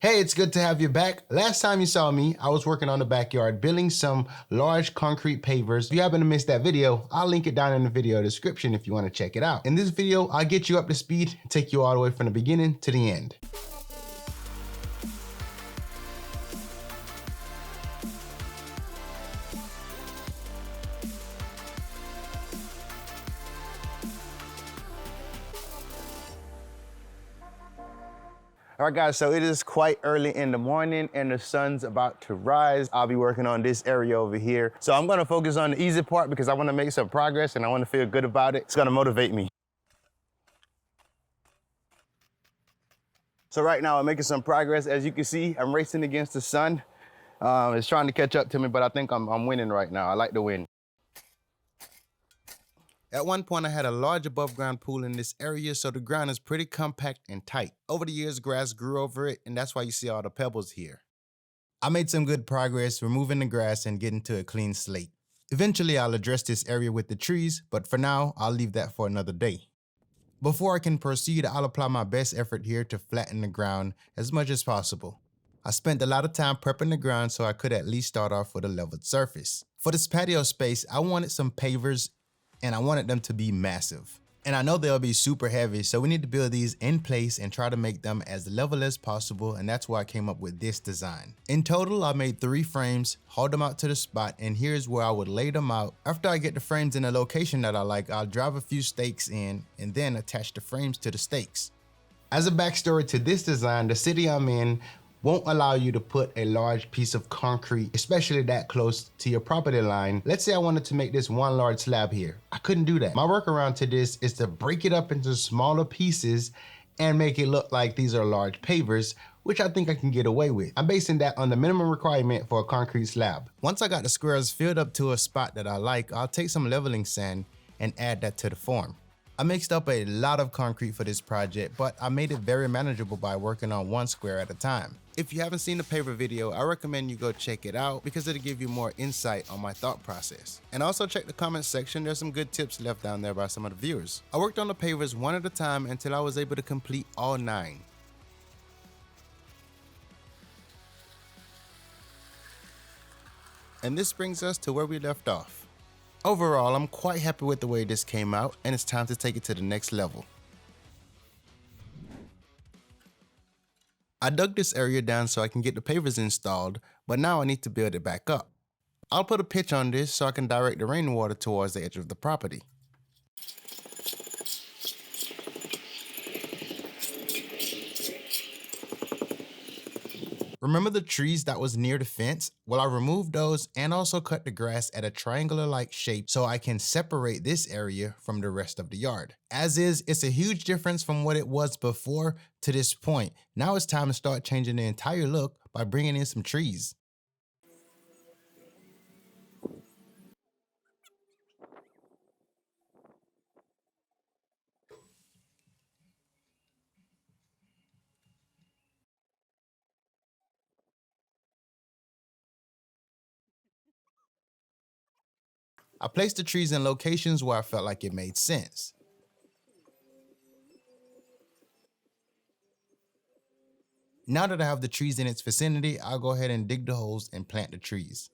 Hey, it's good to have you back. Last time you saw me, I was working on the backyard building some large concrete pavers. If you happen to miss that video, I'll link it down in the video description if you want to check it out. In this video, I'll get you up to speed and take you all the way from the beginning to the end. All right, guys, so it is quite early in the morning and the sun's about to rise. I'll be working on this area over here. So I'm gonna focus on the easy part because I wanna make some progress and I wanna feel good about it. It's gonna motivate me. So right now I'm making some progress. As you can see, I'm racing against the sun. It's trying to catch up to me, but I think I'm winning right now. I like to win. At one point, I had a large above ground pool in this area, so the ground is pretty compact and tight. Over the years, grass grew over it, and that's why you see all the pebbles here. I made some good progress removing the grass and getting to a clean slate. Eventually, I'll address this area with the trees, but for now, I'll leave that for another day. Before I can proceed, I'll apply my best effort here to flatten the ground as much as possible. I spent a lot of time prepping the ground so I could at least start off with a leveled surface. For this patio space, I wanted some pavers and I wanted them to be massive. And I know they'll be super heavy, so we need to build these in place and try to make them as level as possible, and that's why I came up with this design. In total, I made 3 frames, hauled them out to the spot, and here's where I would lay them out. After I get the frames in a location that I like, I'll drive a few stakes in and then attach the frames to the stakes. As a backstory to this design, the city I'm in won't allow you to put a large piece of concrete, especially that close to your property line. Let's say I wanted to make this one large slab here. I couldn't do that. My workaround to this is to break it up into smaller pieces and make it look like these are large pavers, which I think I can get away with. I'm basing that on the minimum requirement for a concrete slab. Once I got the squares filled up to a spot that I like, I'll take some leveling sand and add that to the form. I mixed up a lot of concrete for this project, but I made it very manageable by working on one square at a time. If you haven't seen the paver video, I recommend you go check it out because it'll give you more insight on my thought process. And also check the comment section, there's some good tips left down there by some of the viewers. I worked on the pavers one at a time until I was able to complete all 9. And this brings us to where we left off. Overall, I'm quite happy with the way this came out, and it's time to take it to the next level. I dug this area down so I can get the pavers installed, but now I need to build it back up. I'll put a pitch on this so I can direct the rainwater towards the edge of the property. Remember the trees that was near the fence? Well, I removed those and also cut the grass at a triangular-like shape so I can separate this area from the rest of the yard. As is, it's a huge difference from what it was before to this point. Now it's time to start changing the entire look by bringing in some trees. I placed the trees in locations where I felt like it made sense. Now that I have the trees in its vicinity, I'll go ahead and dig the holes and plant the trees.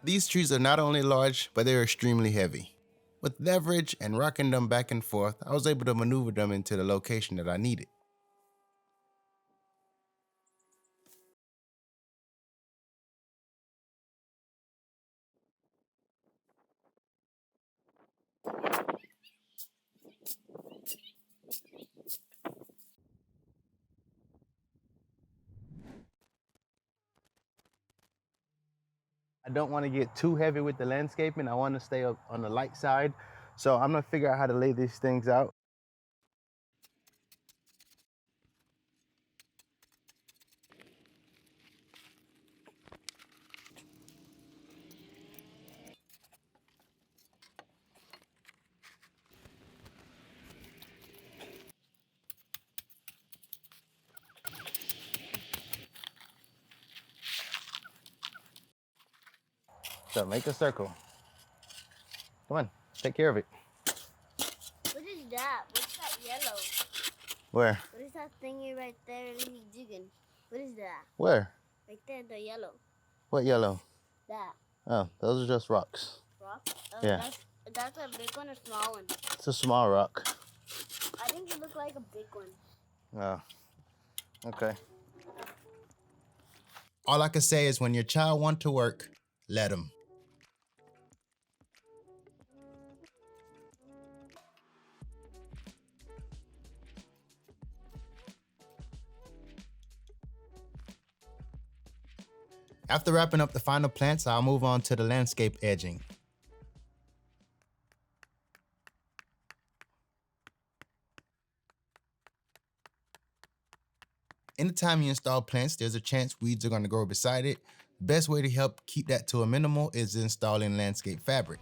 These trees are not only large, but they're extremely heavy. With leverage and rocking them back and forth, I was able to maneuver them into the location that I needed. I don't want to get too heavy with the landscaping. I want to stay up on the light side. So I'm going to figure out how to lay these things out. So make a circle. Come on, take care of it. What is that? What's that yellow? Where? What is that thingy right there that he's digging? What is that? Where? Right there, the yellow. What yellow? That. Oh, those are just rocks. Rock? Oh, Yeah. That's a big one or small one? It's a small rock. I think it looked like a big one. Oh, okay. All I can say is when your child wants to work, let them. After wrapping up the final plants, I'll move on to the landscape edging. Anytime you install plants, there's a chance weeds are going to grow beside it. The best way to help keep that to a minimal is installing landscape fabric.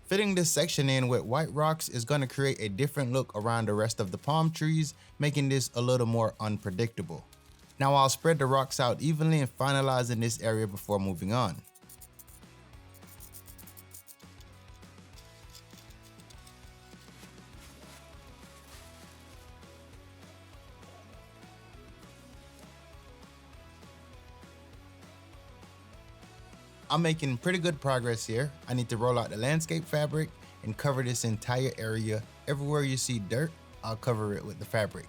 Fitting this section in with white rocks is going to create a different look around the rest of the palm trees, making this a little more unpredictable. Now I'll spread the rocks out evenly and finalizing this area before moving on. I'm making pretty good progress here. I need to roll out the landscape fabric and cover this entire area. Everywhere you see dirt, I'll cover it with the fabric.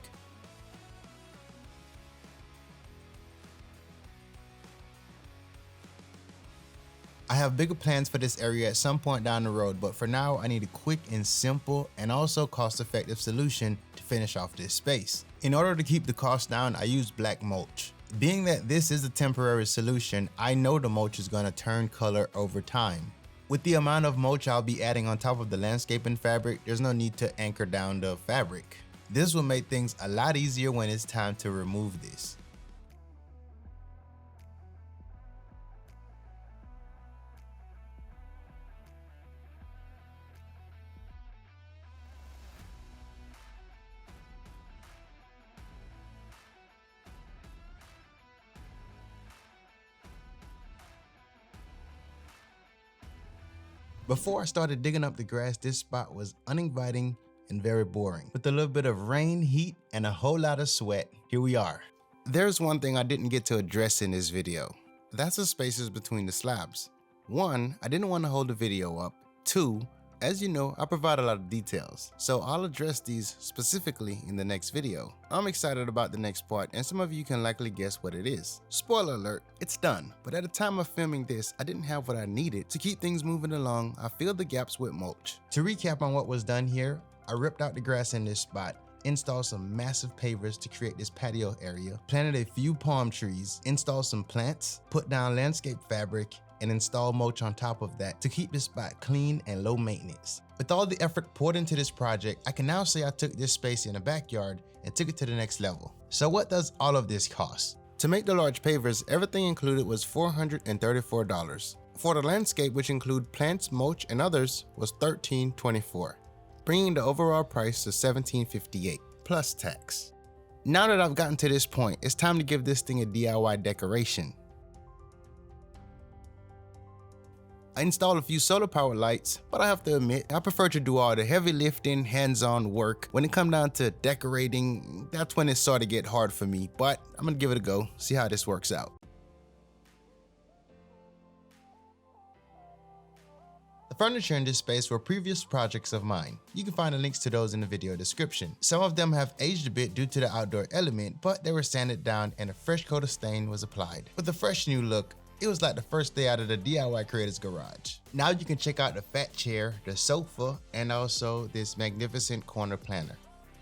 I have bigger plans for this area at some point down the road, but for now I need a quick and simple and also cost-effective solution to finish off this space. In order to keep the cost down, I use black mulch. Being that this is a temporary solution, I know the mulch is going to turn color over time. With the amount of mulch I'll be adding on top of the landscaping fabric, there's no need to anchor down the fabric. This will make things a lot easier when it's time to remove this. Before I started digging up the grass, this spot was uninviting and very boring. With a little bit of rain, heat, and a whole lot of sweat, here we are. There's one thing I didn't get to address in this video. That's the spaces between the slabs. 1, I didn't want to hold the video up. 2, as you know, I provide a lot of details, so I'll address these specifically in the next video. I'm excited about the next part, and some of you can likely guess what it is. Spoiler alert, it's done, but at the time of filming this, I didn't have what I needed. To keep things moving along, I filled the gaps with mulch. To recap on what was done here, I ripped out the grass in this spot, installed some massive pavers to create this patio area, planted a few palm trees, installed some plants, put down landscape fabric, and install mulch on top of that to keep this spot clean and low maintenance. With all the effort poured into this project, I can now say I took this space in the backyard and took it to the next level. So what does all of this cost? To make the large pavers, everything included was $434. For the landscape, which include plants, mulch, and others, was $13.24, bringing the overall price to $17.58 plus tax. Now that I've gotten to this point, it's time to give this thing a DIY decoration. I installed a few solar powered lights, but I have to admit, I prefer to do all the heavy lifting, hands-on work. When it comes down to decorating, that's when it sort of get hard for me, but I'm gonna give it a go, see how this works out. The furniture in this space were previous projects of mine. You can find the links to those in the video description. Some of them have aged a bit due to the outdoor element, but they were sanded down and a fresh coat of stain was applied. With a fresh new look, it was like the first day out of the DIY creator's garage. Now you can check out the fat chair, the sofa, and also this magnificent corner planter.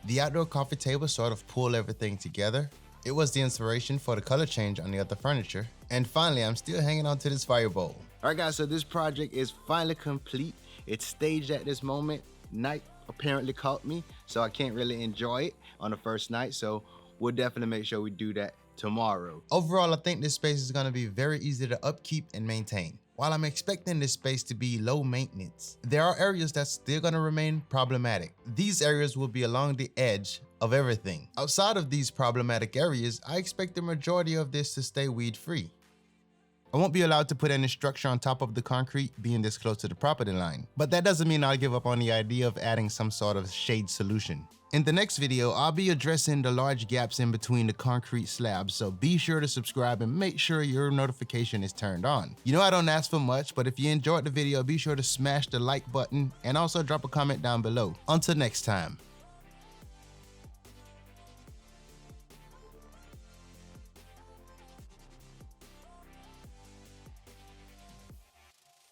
The outdoor coffee table sort of pulled everything together. It was the inspiration for the color change on the other furniture. And finally, I'm still hanging on to this fire bowl. All right guys, so this project is finally complete. It's staged at this moment. Night apparently caught me, so I can't really enjoy it on the first night. So we'll definitely make sure we do that tomorrow. Overall, I think this space is going to be very easy to upkeep and maintain. While I'm expecting this space to be low maintenance, there are areas that's still gonna remain problematic. These areas will be along the edge of everything. Outside of these problematic areas, I expect the majority of this to stay weed free. I won't be allowed to put any structure on top of the concrete being this close to the property line, but that doesn't mean I'll give up on the idea of adding some sort of shade solution. In the next video, I'll be addressing the large gaps in between the concrete slabs, so be sure to subscribe and make sure your notification is turned on. You know I don't ask for much, but if you enjoyed the video, be sure to smash the like button and also drop a comment down below. Until next time.